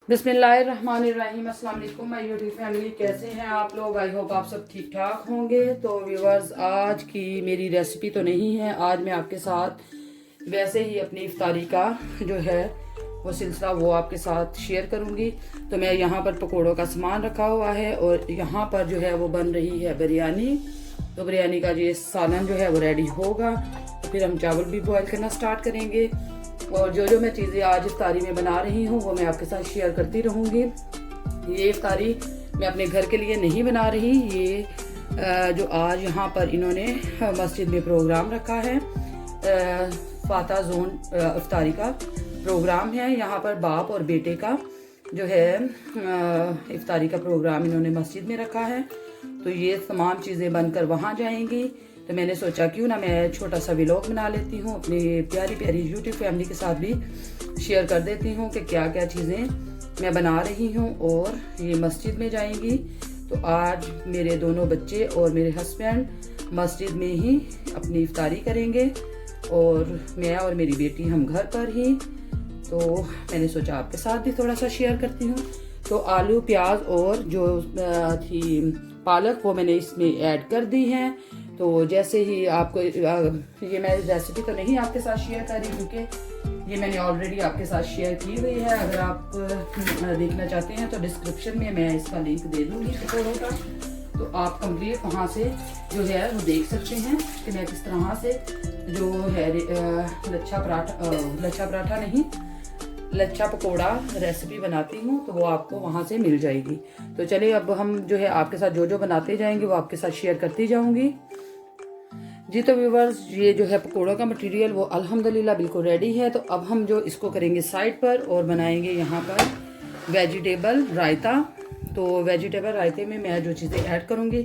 बिस्मिल्लाहिर्रहमानिर्रहीम। अस्सलाम वालेकुम माय यूट्यूब फैमिली, कैसे हैं आप लोग? आई होप आप सब ठीक ठाक होंगे। तो व्यूअर्स, आज की मेरी रेसिपी तो नहीं है, आज मैं आपके साथ वैसे ही अपनी इफ्तारी का जो है वो सिलसिला वो आपके साथ शेयर करूंगी। तो मैं यहाँ पर पकौड़ों का सामान रखा हुआ है और यहाँ पर जो है वो बन रही है बिरयानी। तो बिरयानी का ये सालन जो है वो रेडी होगा तो फिर हम चावल भी बॉयल करना स्टार्ट करेंगे। और जो जो मैं चीज़ें आज इफ्तारी में बना रही हूँ वो मैं आपके साथ शेयर करती रहूँगी। ये इफ्तारी मैं अपने घर के लिए नहीं बना रही, ये जो आज यहाँ पर इन्होंने मस्जिद में प्रोग्राम रखा है, फाता जोन इफ्तारी का प्रोग्राम है। यहाँ पर बाप और बेटे का जो है इफ्तारी का प्रोग्राम इन्होंने मस्जिद में रखा है। तो ये तमाम चीज़ें बनकर वहाँ जाएंगी। तो मैंने सोचा क्यों ना मैं छोटा सा व्लॉग बना लेती हूँ, अपनी प्यारी प्यारी यूट्यूब फैमिली के साथ भी शेयर कर देती हूँ कि क्या क्या चीज़ें मैं बना रही हूँ। और ये मस्जिद में जाएंगी। तो आज मेरे दोनों बच्चे और मेरे हस्बैंड मस्जिद में ही अपनी इफ्तारी करेंगे और मैं और मेरी बेटी हम घर पर ही। तो मैंने सोचा आपके साथ भी थोड़ा सा शेयर करती हूँ। तो आलू, प्याज और जो थी पालक वो मैंने इसमें ऐड कर दी हैं। तो जैसे ही आपको ये मैं रेसिपी तो नहीं आपके साथ शेयर कर रही क्योंकि ये मैंने ऑलरेडी आपके साथ शेयर की हुई है। अगर आप देखना चाहते हैं तो डिस्क्रिप्शन में मैं इसका लिंक दे दूँगी पकौड़ों का, तो आप कंप्लीट वहाँ से जो है वो देख सकते हैं कि मैं किस तरह से जो है लच्छा पकौड़ा रेसिपी बनाती हूँ। तो वो आपको वहाँ से मिल जाएगी। तो चलिए अब हम जो है आपके साथ जो जो बनाते जाएंगे वो आपके साथ शेयर करती जाऊँगी जी। तो व्यूवर्स, ये जो है पकौड़ों का मटेरियल वो अल्हम्दुलिल्लाह बिल्कुल रेडी है। तो अब हम जो इसको करेंगे साइड पर और बनाएंगे यहाँ पर वेजिटेबल रायता। तो वेजिटेबल रायते में मैं जो चीज़ें ऐड करूँगी,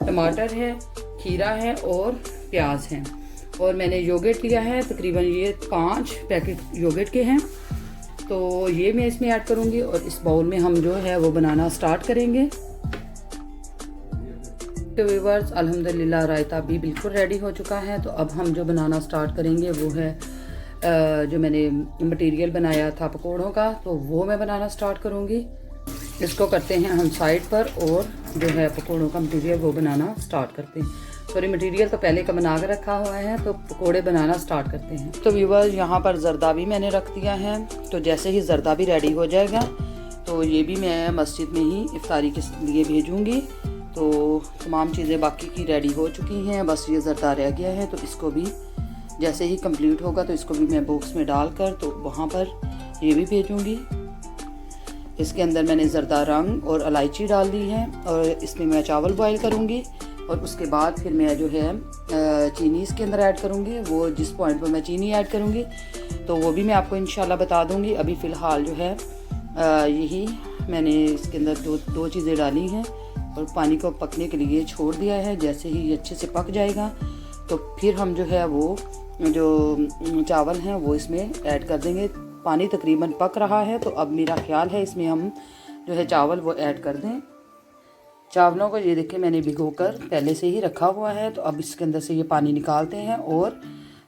टमाटर है, खीरा है और प्याज है। और मैंने योगर्ट लिया है, तकरीबन ये 5 पैकेट योगर्ट के हैं। तो ये मैं इसमें ऐड करूँगी और इस बाउल में हम जो है वो बनाना स्टार्ट करेंगे। तो व्यूअर्स, अल्हम्दुलिल्लाह रायता भी बिल्कुल रेडी हो चुका है। तो अब हम जो बनाना स्टार्ट करेंगे वो है जो मैंने मटेरियल बनाया था पकौड़ों का, तो वो मैं बनाना स्टार्ट करूँगी। इसको करते हैं हम साइड पर और जो है पकौड़ों का मटेरियल वो बनाना स्टार्ट करते हैं। सॉरी, मटेरियल तो पहले का बना कर रखा हुआ है, तो पकोड़े बनाना स्टार्ट करते हैं। तो व्यूअर्स, यहाँ पर जर्दा भी मैंने रख दिया है। तो जैसे ही जर्दा भी रेडी हो जाएगा तो ये भी मैं मस्जिद में ही इफ्तारी के लिए भेजूँगी। तो तमाम चीज़ें बाकी की रेडी हो चुकी हैं, बस ये जर्दा रह गया है। तो इसको भी जैसे ही कंप्लीट होगा तो इसको भी मैं बॉक्स में डालकर तो वहाँ पर ये भी भेजूँगी। इसके अंदर मैंने जर्दा रंग और इलायची डाल दी है और इसमें मैं चावल बॉयल करूँगी और उसके बाद फिर मैं जो है चीनी इसके अंदर ऐड करूँगी। वो जिस पॉइंट पर मैं चीनी ऐड करूँगी तो वो भी मैं आपको इंशाल्लाह बता दूँगी। अभी फ़िलहाल जो है यही मैंने इसके अंदर दो चीज़ें डाली हैं और पानी को पकने के लिए छोड़ दिया है। जैसे ही ये अच्छे से पक जाएगा तो फिर हम जो है वो जो चावल हैं वो इसमें ऐड कर देंगे। पानी तकरीबन पक रहा है, तो अब मेरा ख्याल है इसमें हम जो है चावल वो ऐड कर दें। चावलों को ये देखिए मैंने भिगोकर पहले से ही रखा हुआ है। तो अब इसके अंदर से ये पानी निकालते हैं और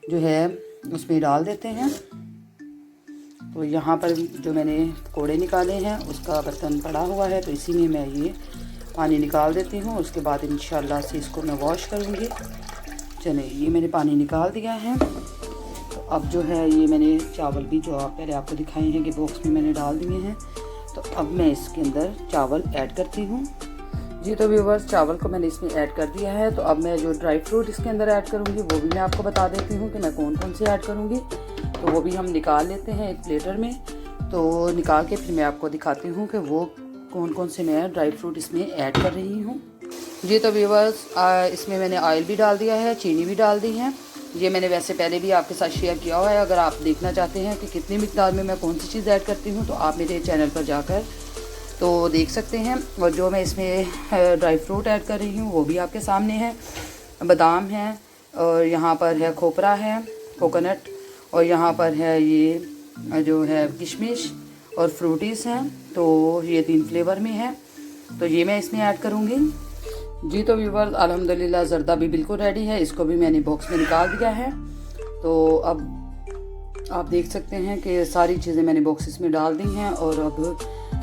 जो है उसमें डाल देते हैं। तो यहाँ पर जो मैंने पकौड़े निकाले हैं उसका बर्तन पड़ा हुआ है, तो इसी में मैं ये पानी निकाल देती हूँ। उसके बाद इंशाल्लाह से इसको मैं वॉश करूँगी। चलिए, ये मैंने पानी निकाल दिया है। तो अब जो है ये मैंने चावल भी जो आप पहले आपको दिखाए हैं कि बॉक्स में मैंने डाल दिए हैं। तो अब मैं इसके अंदर चावल ऐड करती हूँ जी। तो व्यूअर्स, चावल को मैंने इसमें ऐड कर दिया है। तो अब मैं जो ड्राई फ्रूट इसके अंदर ऐड करूँगी वो भी मैं आपको बता देती हूँ कि मैं कौन कौन से ऐड करूँगी। तो वो भी हम निकाल लेते हैं एक प्लेटर में। तो निकाल के फिर मैं आपको दिखाती हूँ कि वो कौन कौन से मैं ड्राई फ्रूट इसमें ऐड कर रही हूँ जी। तो व्यूअर्स, इसमें मैंने ऑयल भी डाल दिया है, चीनी भी डाल दी है। ये मैंने वैसे पहले भी आपके साथ शेयर किया हुआ है। अगर आप देखना चाहते हैं कि कितनी मिकदार में मैं कौन सी चीज़ ऐड करती हूँ तो आप मेरे चैनल पर जाकर तो देख सकते हैं। और जो मैं इसमें ड्राई फ्रूट ऐड कर रही हूँ वो भी आपके सामने है। बादाम है और यहाँ पर है खोपरा है, कोकोनट, और यहाँ पर है ये जो है किशमिश और फ्रूटीज़ हैं। तो ये 3 फ्लेवर में है, तो ये मैं इसमें ऐड करूँगी जी। तो व्यूअर्स, अल्हम्दुलिल्लाह जर्दा भी बिल्कुल रेडी है। इसको भी मैंने बॉक्स में निकाल दिया है। तो अब आप देख सकते हैं कि सारी चीज़ें मैंने बॉक्सेस में डाल दी हैं और अब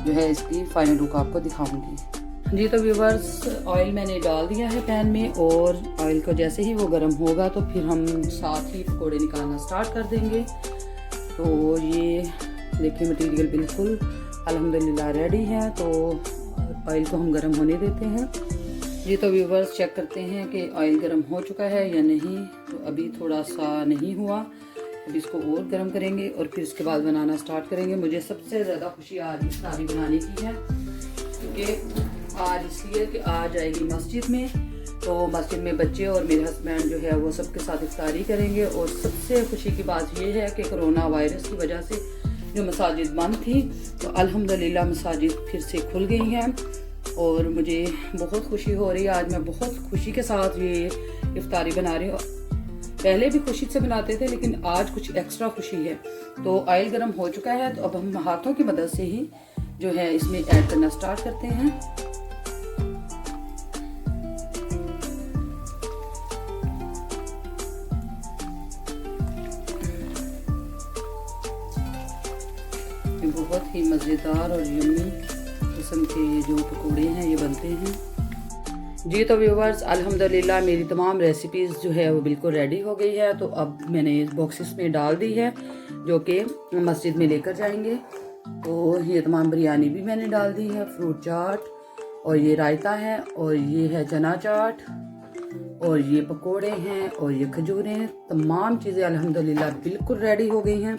जो है इसकी फाइनल लुक आपको दिखाऊंगी। जी तो व्यूवर्स, ऑयल मैंने डाल दिया है पैन में और ऑयल को जैसे ही वो गर्म होगा तो फिर हम साथ ही पकौड़े निकालना स्टार्ट कर देंगे। तो ये देखिए मटेरियल बिल्कुल अल्हम्दुलिल्लाह रेडी है। तो ऑयल को हम गर्म होने देते हैं। जी तो व्यूवर्स, चेक करते हैं कि ऑयल गर्म हो चुका है या नहीं। तो अभी थोड़ा सा नहीं हुआ, अब इसको और गर्म करेंगे और फिर इसके बाद बनाना स्टार्ट करेंगे। मुझे सबसे ज़्यादा खुशी आज इफ्तारी बनाने की है, क्योंकि आज इसलिए कि आज आएगी मस्जिद में, तो मस्जिद में बच्चे और मेरे हस्बैंड जो है वो सबके साथ इफ्तारी करेंगे। और सबसे खुशी की बात ये है कि कोरोना वायरस की वजह से जो मसाजिद बंद थी, तो अल्हम्दुलिल्लाह मसाजिद फिर से खुल गई हैं और मुझे बहुत खुशी हो रही है। आज मैं बहुत खुशी के साथ ये इफ्तारी बना रही हूँ। पहले भी खुशी से बनाते थे, लेकिन आज कुछ एक्स्ट्रा खुशी है। तो ऑयल गर्म हो चुका है, तो अब हम हाथों की मदद से ही जो है इसमें ऐड करना स्टार्ट करते हैं। बहुत ही मज़ेदार और यम्मी किस्म के जो पकौड़े हैं ये बनते हैं। जी तो व्यूवर्स, अल्हम्दुलिल्लाह मेरी तमाम रेसिपीज़ जो है वो बिल्कुल रेडी हो गई है। तो अब मैंने इस बॉक्सेस में डाल दी है जो कि मस्जिद में लेकर जाएंगे। तो ये तमाम बिरयानी भी मैंने डाल दी है, फ्रूट चाट और ये रायता है और ये है चना चाट और ये पकोड़े हैं और ये खजूरें हैं। तमाम चीज़ें अल्हम्दुलिल्लाह बिल्कुल रेडी हो गई हैं।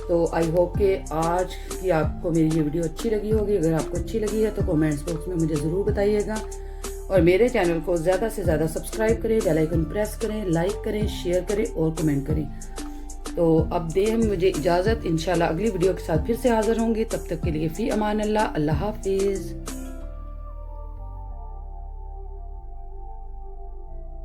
तो आई होप कि आज की आपको मेरी ये वीडियो अच्छी लगी होगी। अगर आपको अच्छी लगी है तो कमेंट्स बॉक्स में मुझे ज़रूर बताइएगा और मेरे चैनल को ज़्यादा से ज़्यादा सब्सक्राइब करें, बेल आइकन प्रेस करें, लाइक करें, शेयर करें और कमेंट करें। तो अब दें मुझे इजाज़त, इंशाल्लाह अगली वीडियो के साथ फिर से हाज़िर होंगी। तब तक के लिए फ़ी अमान अल्लाह, अल्लाह हाफिज़।